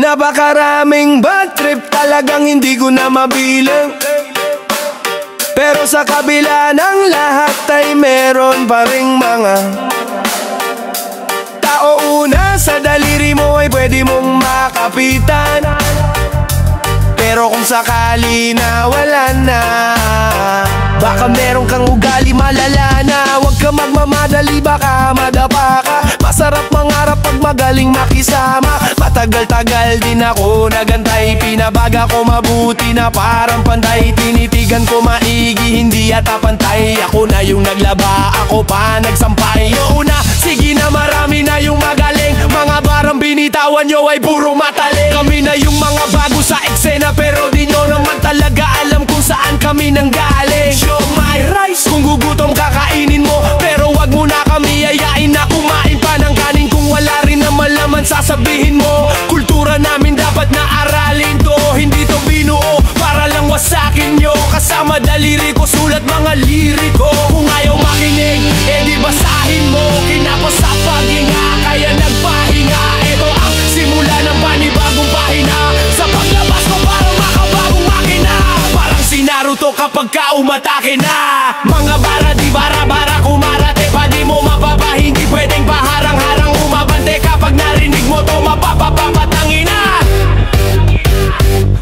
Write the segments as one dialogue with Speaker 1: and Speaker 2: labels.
Speaker 1: Napakaraming bad trip, talagang hindi ko na mabilang. Pero sa kabila ng lahat ay meron pa ring mga tao una sa daliri mo ay pwede mong makapitan. Pero kung sakali na wala na, baka meron kang ugali malala na. Huwag ka magmamadali, baka madapa ka. Masarap mangarap pag magaling makisama. Matagal-tagal din ako nagantay, pinabaga ko mabuti na parang pantay. Tinitigan ko maigi, hindi yata pantay. Ako na yung naglaba, ako pa nagsampay. Oo na, sige na, marami na yung magaling. Mga barang binitawan nyo ay puro mataling. Kami na yung mga bago sa eksena, pero di nyo naman talaga alam kung saan kami nanggaling. Show my rice, kung gugutom kakainin mo, pero wag mo na kami yayain na kumain pa ng kanin. Kung wala rin na malaman sasabihin mo, kultura namin dapat na aralin to. Hindi to binuo para lang wasakin nyo. Kasama daliri ko sulat mga liriko. Kung ayaw makinig, edi basahin mo. Kinapos sa paghinga, kaya nagpahinga. Ito ang simula ng panibagong pahina. Sa paglabas ko parang makabagong makina. Parang si Naruto kapag ka umatake na. Mga bara di bara-bara kumarate pa, di mo mababa. Hindi pwedeng paharang-harang umabante. Kapag narinig mo to mapapapapatangina.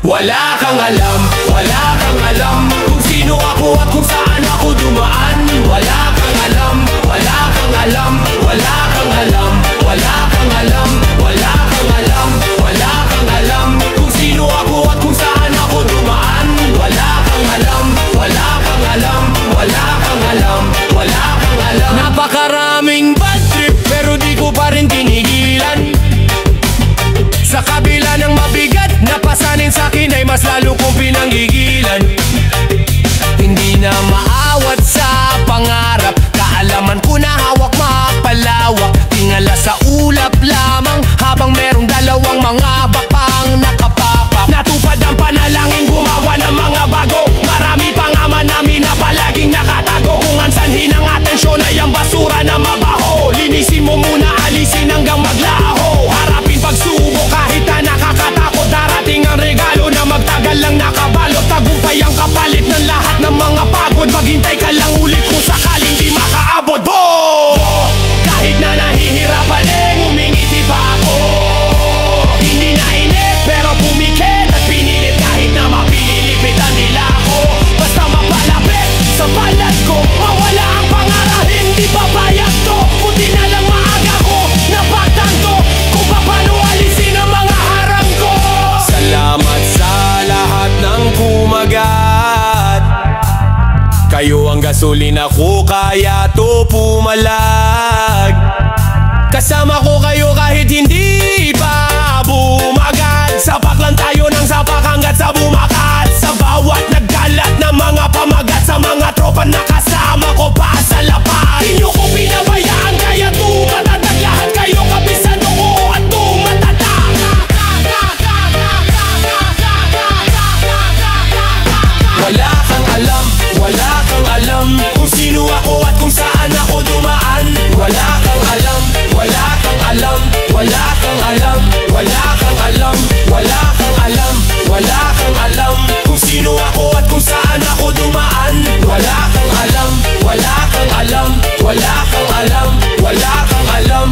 Speaker 1: Wala kang alam, wala kang alam kung sino ako at kung saan ako dumaan. Wala kang alam, wala kang alam, wala kang alam, wala kang alam, wala kang alam, wala kang alam kung sino ako at kung saan ako dumaan. Wala kang alam, wala kang alam, wala kang alam, wala kang alam. Napakaraming bad trip pero di ko pa rin tinigilan. Sa kabila ng mabigat na pasanin sa'kin ay mas lalo kong pinanggigilan. Hindi na maawat sa pangarap, kaalaman ko na hawak mapalawak. Tingala sa ulap lamang habang merong dalawang mga bakang nakapapak. Natupad ang panalangin, gumawa ng mga bago. Marami pang ama namin na palaging nakatago. Kung ang sanhi ng atensyon ay ang basura na mabaho, linisin mo muna, alisin hanggang maglaho. Harapin pagsubok kahit na nakakatakot. Darating ang regalo na magtagal lang nakabalot. Tagumpay ang kapalit ng lahat ng mga pagod. Maghintay ka lang ulit kung sakaling di makaabot. Kahit na nahihirapan ngumingiti pa ako. Hindi na inip pero pumikit at pinilit. Kahit na mapililipitan nila ako, basta mapalapit sa balat ko. Mawala ang pangarap, hindi papayag to. Buti na lang maaga ko napagtanto kung paano alisin ang mga harang ko. Salamat sa lahat ng kumagat. Kayo ang gasolina ko kaya to pumalag. Kasama ko kayo kahit hindi pa bumagat. Sapak lang tayo ng sapak hanggat sa bumakat. Sa bawat nagkalat na mga pamagat, sa mga tropa na kasama ko pa sa lapad. Di nyo ko pinabayaan kaya tumatatag. Lahat kayo kabisado ko at tumatatag. Wala kang alam, wala kang alam kung sino ako at kung saan ako dumaan. Wala kang alam, wala kang alam, wala kang alam, wala kang alam, wala kang alam, wala kang alam kung sino ako at kung saan ako dumaan. Wala kang alam, wala kang alam, wala kang alam, wala kang alam.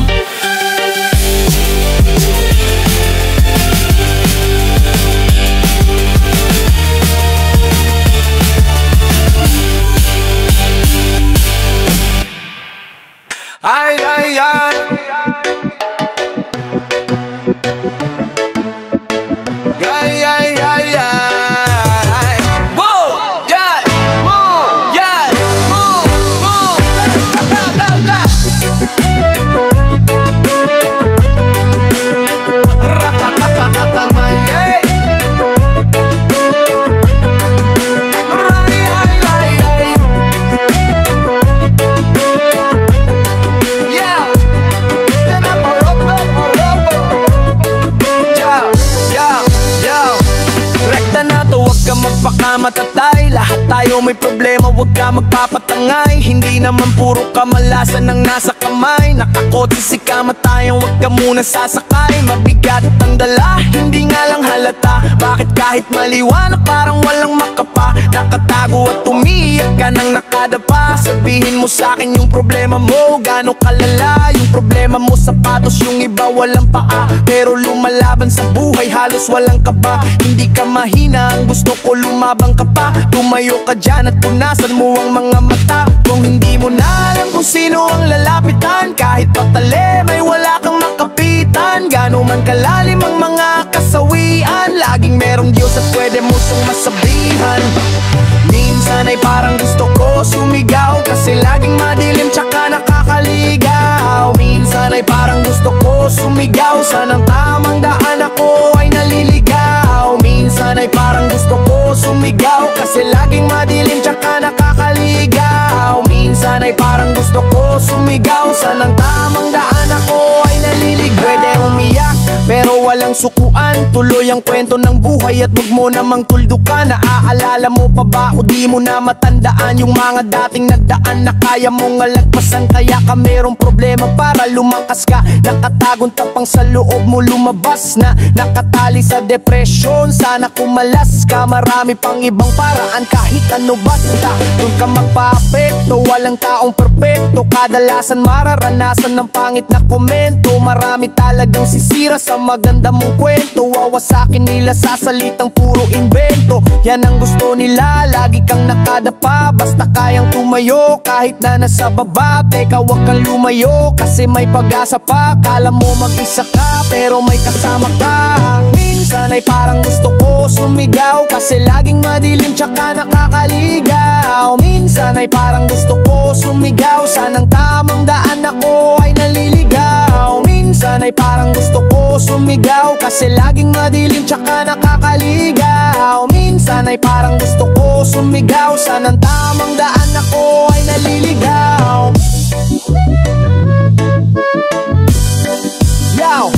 Speaker 1: Ay, ay, ay. Ay, ay, ay, ay. Whoa, yeah, move, yeah, move, move. Magpakamatatay, lahat tayo may problema, wag ka magpapatangay. Hindi naman puro kamalasan ang nasa kamay. Nakakotse si kamatayang, wag ka muna sasakay. Mabigat ang dala, hindi
Speaker 2: halata? Bakit kahit maliwanag parang walang makapa? Nakatago at umiiyak ka nang nakadapa. Sabihin mo sa'kin yung problema mo, gano'ng kalala? Yung problema mo sapatos, yung iba walang paa. Pero lumalaban sa buhay, halos walang kaba. Hindi ka mahina, ang gusto ko lumabang ka pa. Tumayo ka dyan at punasan mo ang mga mata. Kung hindi mo na alam kung sino ang lalapitan, kahit patali may wala kang makapitan. Gano'n man kalalim ang mga kasawian, laging merong Diyos at pwede mo siyang masabihan. Minsan ay parang gusto ko sumigaw, kasi laging madilim tsaka nakakaligaw. Minsan ay parang gusto ko sumigaw, sanang tamang daan ako ay naliligaw. Minsan ay parang gusto ko sumigaw, kasi laging madilim tsaka nakakaligaw. Minsan ay parang gusto ko sumigaw, sanang tamang daan ako ay naliligaw. Pwede umiyak pero walang sukuan, tuloy ang kwento ng buhay at wag mo namang tuldukan. Naaalala mo pa ba o di mo na matandaan yung mga dating nagdaan na kaya mong alagpasan? Kaya ka merong problema para lumakas ka, nakatagong tapang sa loob mo lumabas na, nakatali sa depresyon. Sana kumalas ka, marami pang ibang paraan, kahit ano basta doon ka magpa-apekto. Walang taong perpekto, kadalasan mararanasan ng pangit na komento. Marami talagang sisira sa maganda mong kwento, wawasakin nila sa salitang puro invento. Yan ang gusto nila, lagi kang nakadapa, basta kayang tumayo kahit na nasa baba. Teka, wag kang lumayo kasi may pag-asa pa. Kala mo mag-isa ka pero may kasama ka. Minsan ay parang gusto ko sumigaw, kasi laging madilim tsaka nakakaligaw. Minsan ay parang gusto ko sumigaw, sanang tamang daan ako ay naliligaw. Minsan ay parang gusto ko sumigaw, kasi laging madilim tsaka nakakaligaw. Minsan ay parang gusto ko sumigaw, sanang tamang daan ako ay naliligaw. Yow!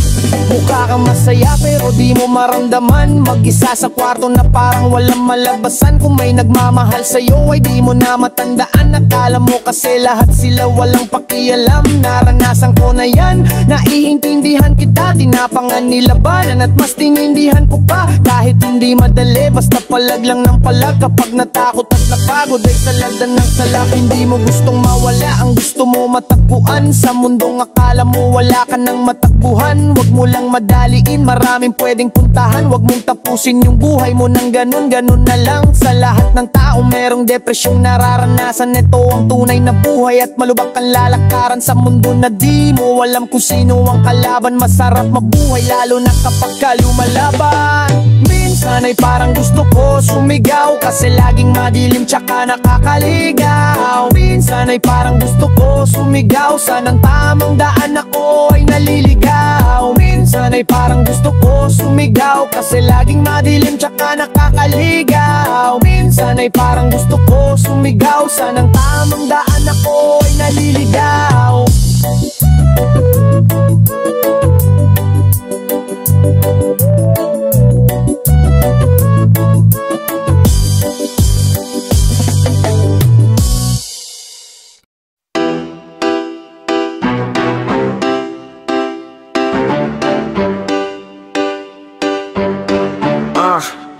Speaker 2: Mukha kang masaya pero di mo maramdaman, mag-isa sa kwarto na parang walang malabasan. Kung may nagmamahal sa'yo ay di mo na matandaan. Akala mo kasi lahat sila walang pakialam. Naranasan ko na yan, naiintindihan kita. Tinapangan nilabanan at mas tinindihan ko pa. Kahit hindi madali, basta palag lang ng palag. Kapag natakot at napagod ay saladan ng salak. Hindi mo gustong mawala, ang gusto mo matagpuan. Sa mundong akala mo wala ka nang matakbuhan. Wag mo lang madaliin, maraming pwedeng puntahan. Wag mong tapusin yung buhay mo ng ganun na lang. Sa lahat ng tao merong depresyong nararanasan. Ito ang tunay na buhay at malubak ang lalakaran sa mundo na di mo alam kung sino ang kalaban. Masarap mabuhay lalo na kapag ka lumalaban. Minsan ay parang gusto ko sumigaw, kasi laging madilim tsaka nakakaligaw. Minsan ay parang gusto ko sumigaw, sanang tamang daan ako ay naliligaw. Minsan ay parang gusto ko sumigaw, kasi laging madilim tsaka nakakaligaw. Minsan ay parang gusto ko sumigaw, sanang tamang daan ako ay naliligaw.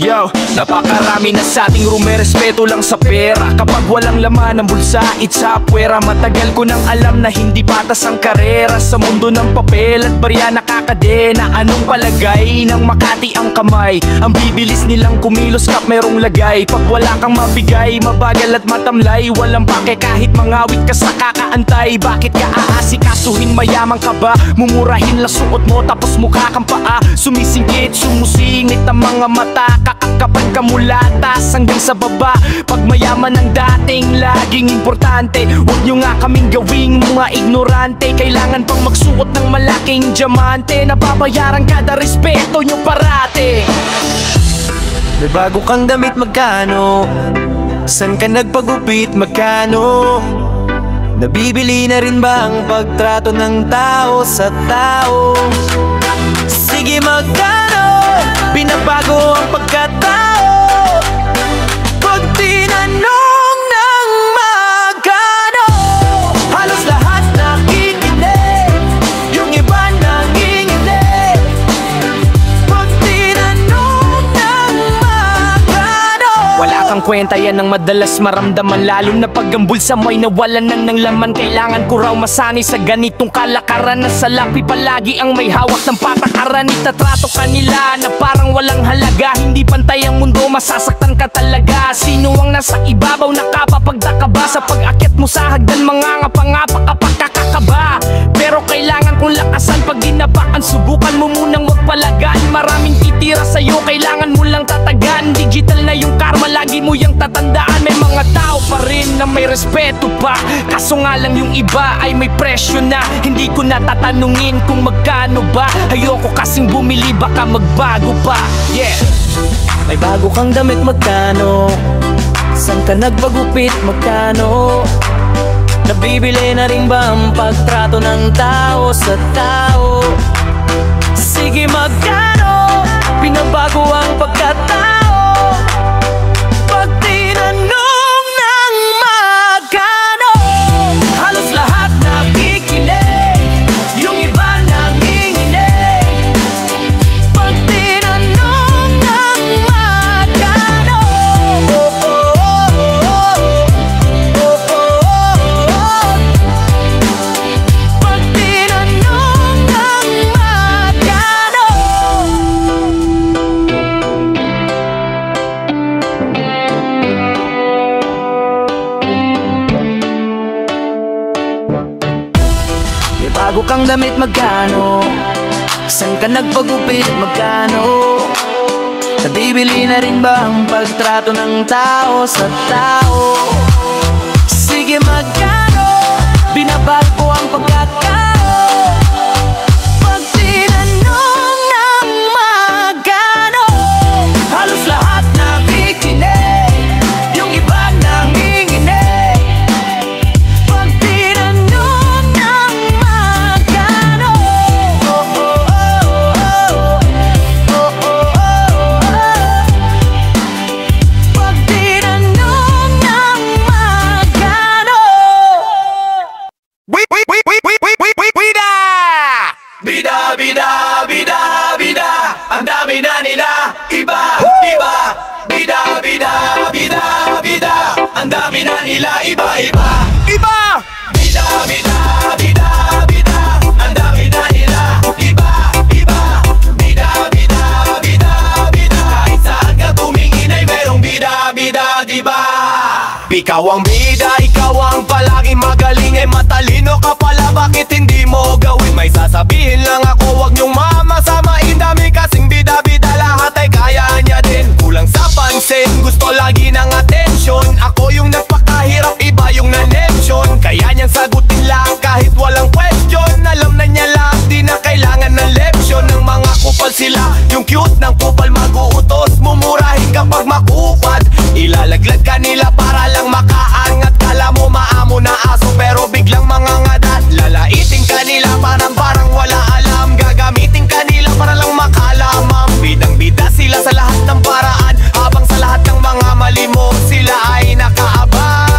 Speaker 1: Yo, napakarami na sa ating room, may respeto lang sa pera. Kapag walang laman ng bulsa, it's pwera. Matagal ko nang alam na hindi patas ang karera. Sa mundo ng papel at barya nakakadena. Anong palagay ng Makati ang kamay? Ang bibilis nilang kumilos kap merong lagay. Pag wala kang mabigay, mabagal at matamlay. Walang pake kahit mangawit ka sa kakaantay. Bakit ka aasikasuhin, mayaman ka ba? Mumurahin lang suot mo tapos mukha kang paa. Sumisingkit, sumusingit ang mga mata. Kakakapan ka mula taas hanggang sa baba. Pag mayaman ang dating laging importante. Huwag nyo nga kaming gawing mga ignorante. Kailangan pang magsuot ng malaking diamante. Nababayaran kada respeto nyo parate.
Speaker 2: May bago kang damit, magkano? San ka nagpagupit, magkano? Nabibili na rin ba ang pagtrato ng tao sa tao? Sige, magkano? Binabago ang pagkatao. Pag tinanong ng magkano, halos lahat nakikinig, yung iba nanginginig. Pag tinanong
Speaker 3: ng kwenta, yan ang madalas maramdaman. Lalo na pag ang bulsa mo'y nawalan ng laman. Kailangan ko raw masanay sa ganitong kalakaran, na salapi palagi ang may hawak ng patakaran. Itatrato kanila na parang walang halaga, hindi pantay ang mundo, masasaktan ka talaga. Sino ang nasa ibabaw, nakapapagdaka ba? Sa pag-akit mo sa hagdan, mangangapa-ngapa ka pagkakakaba. Pero kailangan kong lakasan pag dinabakan. Subukan mo munang magpalagaan, maraming titira sa'yo, kailangan mo lang tatagan. Digital na yung karma, lagi mo yung tatandaan. May mga tao pa rin na may respeto pa, kaso nga lang yung iba ay may presyo na. Hindi ko natatanungin kung magkano ba, ayoko kasing bumili, baka magbago pa. Yeah.
Speaker 2: May bago kang damit, magkano? San ka nagpagupit, magkano? Nabibili na rin ba ang pagtrato ng tao sa tao? Sige, magkano? Pinabago ang pagkatao. Pag tinanong ng magkano, halos lahat nakikinig, yung iba nanginginig. Pag tinanong ng magkano, pag tinanong ng magkano. May bago kang damit, magkano? Saan ka nagpagupit, magkano? Nabibili na rin ba ang pagtrato ng tao sa tao? Sige, magkano? Binabago ang pagkakao. Pag tinanong ng magkano, halos lahat nakikinig, yung iba nanginginig. Pag tinanong ng magkano, pag tinanong ng magkano.
Speaker 1: Bida, bida, bida, bida, ang dami na nila, iba, iba. Bida, bida, bida, bida, ang dami na nila, iba, iba. Iba! Bida, bida, bida, bida, ang dami na nila, iba, iba. Bida, bida, bida, bida, kahit saan ka tumingin ay merong bida, bida, diba? Ikaw ang bida, ikaw ang palaging magaling, eh matalino ka pala, bakit hindi mo gawin? May sasabihin lang ako, wag niyong mamasamain, dami kasing bida-bida, lahat ay kaya niya din. Kulang sa pansin, gusto lagi ng atensyon, ako yung nagpakahirap, iba yung na-mention. Kaya niyang sagutin lang kahit walang question, alam na niya lang, di na kailangan ng leksyon. Ng mga kupal sila, yung cute ng kupal mag-uutos, mumurahin kapag makupad, ilalaglag ka nila para lang makaangat. Kala mo maamo na aso pero biglang mangangadat, lalaitin ka nila parang wala alam, gagamitin ka nila para lang makalamang. Bidang-bida sila sa lahat ng paraan, habang sa lahat ng mga mali mo sila ay nakaabang.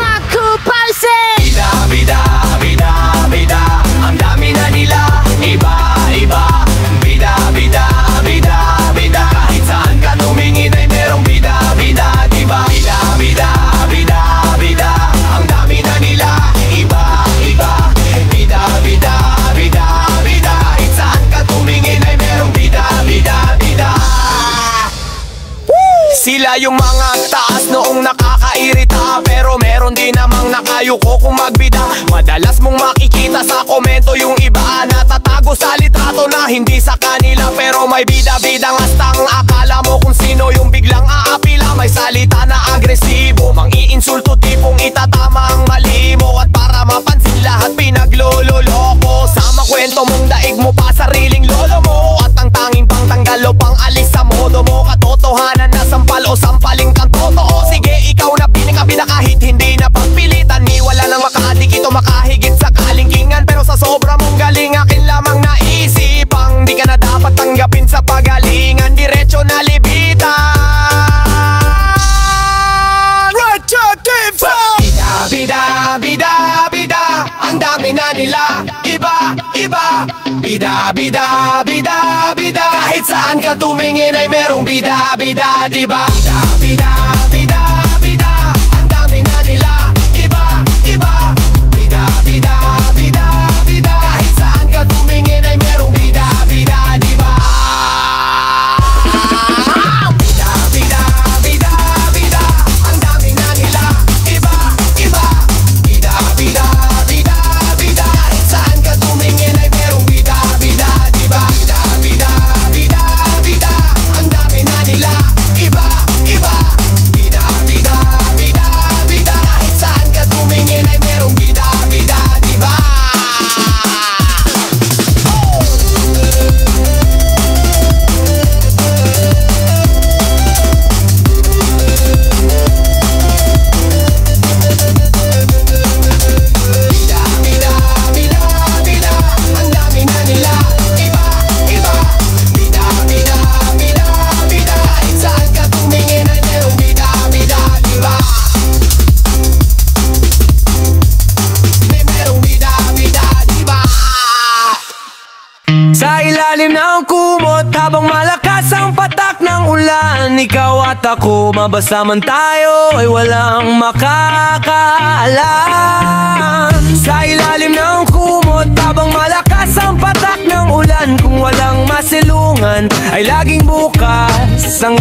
Speaker 2: Makupal sin!
Speaker 1: Bida, bida, bida, bida, ang dami na nila, iba, iba. Bida, bida, bida, bida, kahit saan ka tumingin ay merong bida, bida, diba? Bida, bida, bida, bida, ang dami na nila, iba, iba. Bida, bida, bida, bida, kahit saan ka tumingin ay merong bida, bida, bida. Sila yung mga taas noong nakakairita, pero meron din namang nakayuko kung magbida. Madalas mong makikita sa komento yung iba natatago sa litrato na hindi sa kanila, pero may bida-bidang hastang akala mo kung sino yung biglang aapila. May salita na agresibo, mang-iinsulto, tipong itatama ang mali mo, at para mapansin lahat pinaglololoko. Sama kwento mong daig mo pa sariling lolo mo, at ang tanging pangtanggal o pang alis sa modo mo. Katotohanan na sampal o sampaling kang totoo. Sige, ikaw na pinakabida kahit hindi na pagpilitan, ni wala nang makaadik ito makahigit sa kalingkingan. Pero sa sobra mong galing akin lamang naisipang di ka na dapat tanggapin sa pagalingan, diretso na libitan. Bida, bida, bida, bida, ang dami na nila, iba, iba. Bida, bida, bida, bida, kahit saan ka tumingin ay merong bida, bida, diba? Bida, bida, bida, bida. Ang dami na nila, iba, iba. Bida, bida, bida, bida. Kahit saan ka tumingin ay merong bida, bida, diba? Bida, bida, bida, bida. Ang dami na nila, iba, iba. Bida, bida, bida, bida. Kahit saan ka tumingin ay merong bida, bida, diba? Bida, bida, bida, bida. Ang dami na nila, iba, iba. Bida, bida, bida, bida. Kahit saan ka tumingin ay merong bida, bida, diba? Bida, bida, bida, bida. Ang dami na nila, iba, iba. Bida, bida, bida, bida. Kahit saan ka tumingin ay merong bida, bida, diba? May merong bida, bida, diba?
Speaker 2: Sa ilalim ng kumot habang malakas ang patak ng ulan, ikaw at ako, mabasa man tayo ay walang makakaalam. Sa ilalim ng kumot habang malakas ang patak ng ulan, kung walang masilungan ay laging bukas ang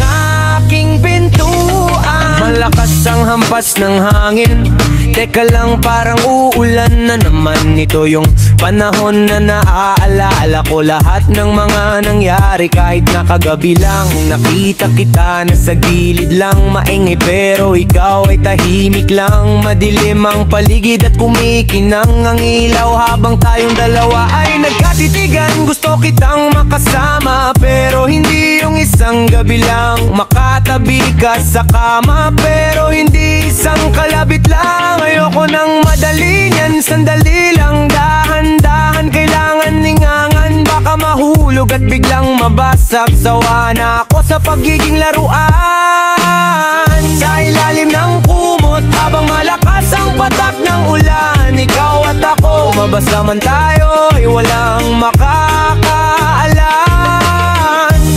Speaker 2: aking pintuan. Malakas ang hampas ng hangin, teka lang parang uulan na naman. Ito yung panahon na naaalala ko lahat ng mga nangyari. Kahit na kagabi lang nakita kita na sa gilid lang maingay, pero ikaw ay tahimik lang. Madilim ang paligid at kumikinang ang ilaw habang tayong dalawa ay nagkatitigan. Gusto kitang makasama pero hindi yung isang gabi lang. Makatabi ka sa kama pero hindi isang kalabit lang. Ayoko nang madali niyan, sandali lang, dahan-dahan, kailangan ningangan. Baka mahulog at biglang mabasag. Sawa na ako sa pagiging laruan. Sa ilalim ng kumot habang malakas ang patak ng ulan, ikaw at ako, mabasa man tayo ay walang makakaalam.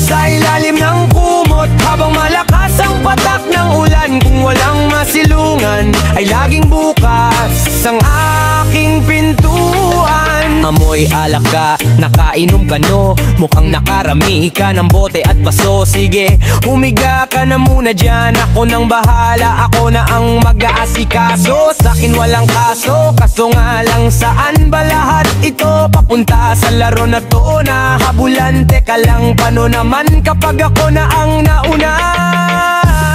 Speaker 2: Sa ilalim ng kumot habang malakas ang patak ng ulan, kung walang masilungan ay laging bukas ang aking pintuan. Amoy alak ka, nakainom ka no, mukhang nakarami ka ng bote at baso. Sige, humiga ka na muna dyan, ako nang bahala, ako na ang mag-aasikaso. Sa'kin walang kaso, kaso nga lang saan ba lahat ito papunta? Sa laro na to na habulan, teka lang, paano naman kapag ako na ang nauna?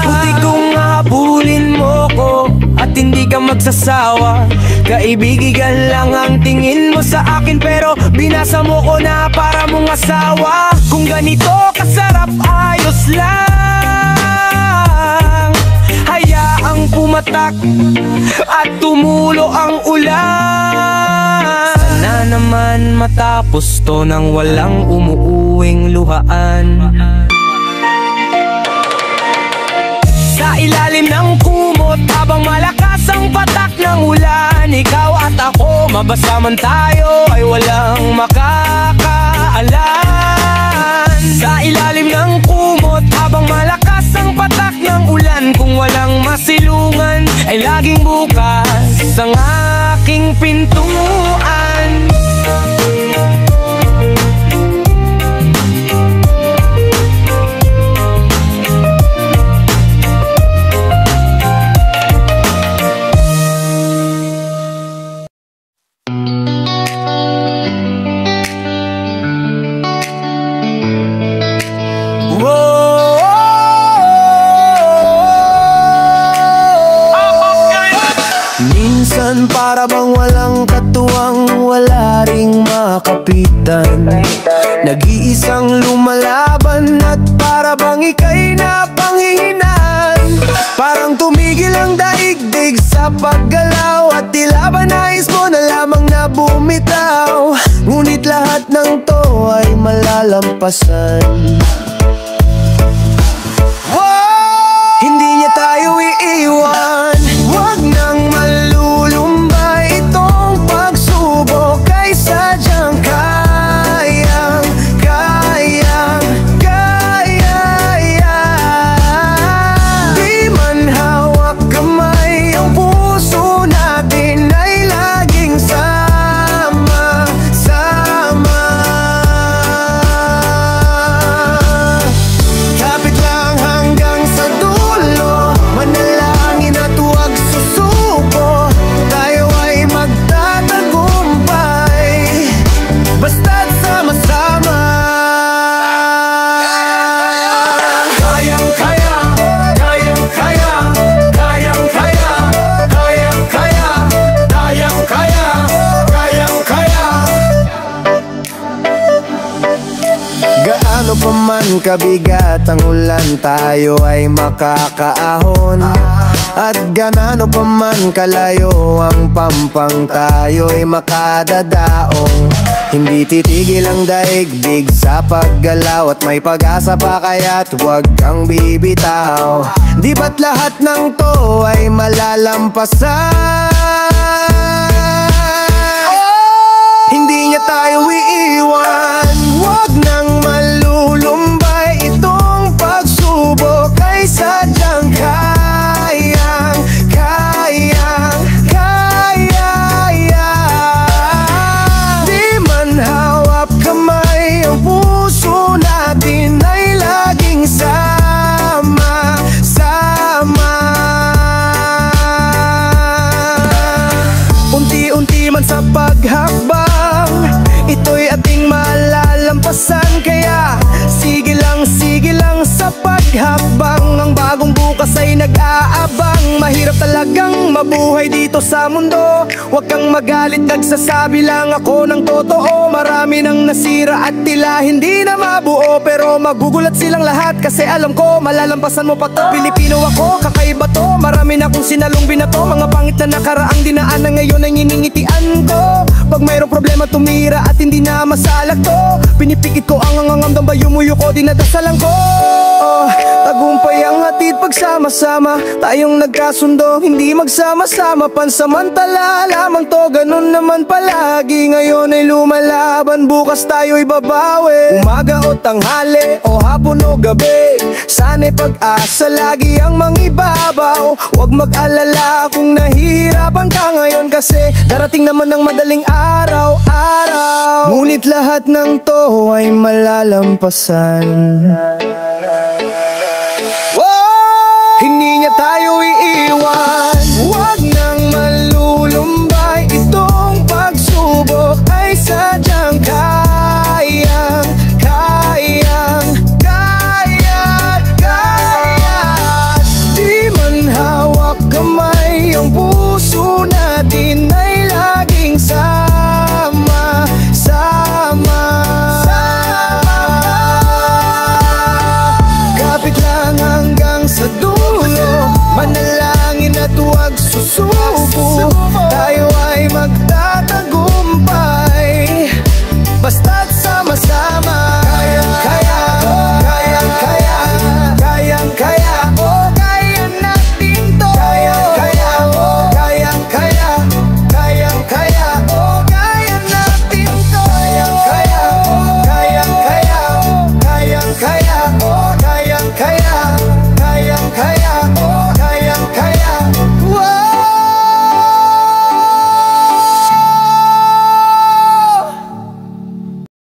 Speaker 2: Puti kong habulin mo ko at hindi ka magsasawa. Kaibigan lang ang tingin mo sa akin, pero binasa mo ko na para mong asawa. Kung ganito kasarap, ayos lang. Hayaang pumatak at tumulo ang ulan. Sana naman matapos to nang walang umuuwing luhaan. Sa ilalim ng kumot habang malakas ang patak ng ulan, ikaw at ako, mabasa man tayo ay walang makakaalam. Sa ilalim ng kumot habang malakas ang patak ng ulan, kung walang masilungan ay laging bukas ang aking pintuan. Minsan para bang walang katuwang, wala ring makapitan. Nag-iisang lumalaban at para bang ika'y napanghihinan. Parang tumigil ang daigdig sa paggalaw at tila ba nais mo na lamang na bumitaw. Ngunit lahat ng to ay malalampasan. Hindi niya tayo iiwan. Huwag nang malulumbay itong pagsubok ay sadyang kayang man kabigat ang ulan, tayo ay makakaahon. At ganano pa man kalayo ang pampang, tayo ay makadadaong. Hindi titigil ang daigdig sa paggalaw, at may pag-asa pa kaya't huwag kang bibitaw. Di ba't lahat ng to ay malalampasan? Hindi niya tayo iiwan. Huwag nang malulumbay, itong pagsubok ay sadyang kaya. Di man hawap kamay, ang puso natin ay laging sama. Unti-unti man sa paghakbang, ito'y ating malalampasan. Kaya sige lang sa paghakbang, ang bagong bukas ay nag-aabang. Mahirap talagang mabuhay dito sa mundo, huwag kang magalit, nagsasabi lang ako ng totoo. Marami nang nasira at tila hindi na mabuo, pero magugulat silang lahat kasi alam ko malalampasan mo pa to. Pilipino ako, kakaiba to, marami na akong sinalong binato. Mga pangit na nakaraang dinaanan, ngayon ay iningitian ko. Pag mayroong problema tumira at hindi na masalag to, pinipikit ko ang angangamdang ba yumuyo ko, dinadasalan ko. Tagumpay ang hatid pagsama-sama, tayong nagkasundo, hindi magsama-sama. Pansamantala lamang to, ganun naman palagi. Ngayon ay lumalaban, bukas tayo'y babawi. Umaga o tanghali o hapon o gabi, sana'y pag-asa lagi ang mangibabaw. Huwag mag-alala kung nahihirapan ka ngayon, kasi darating naman ang madaling araw. Ngunit lahat ng to ay malalampasan.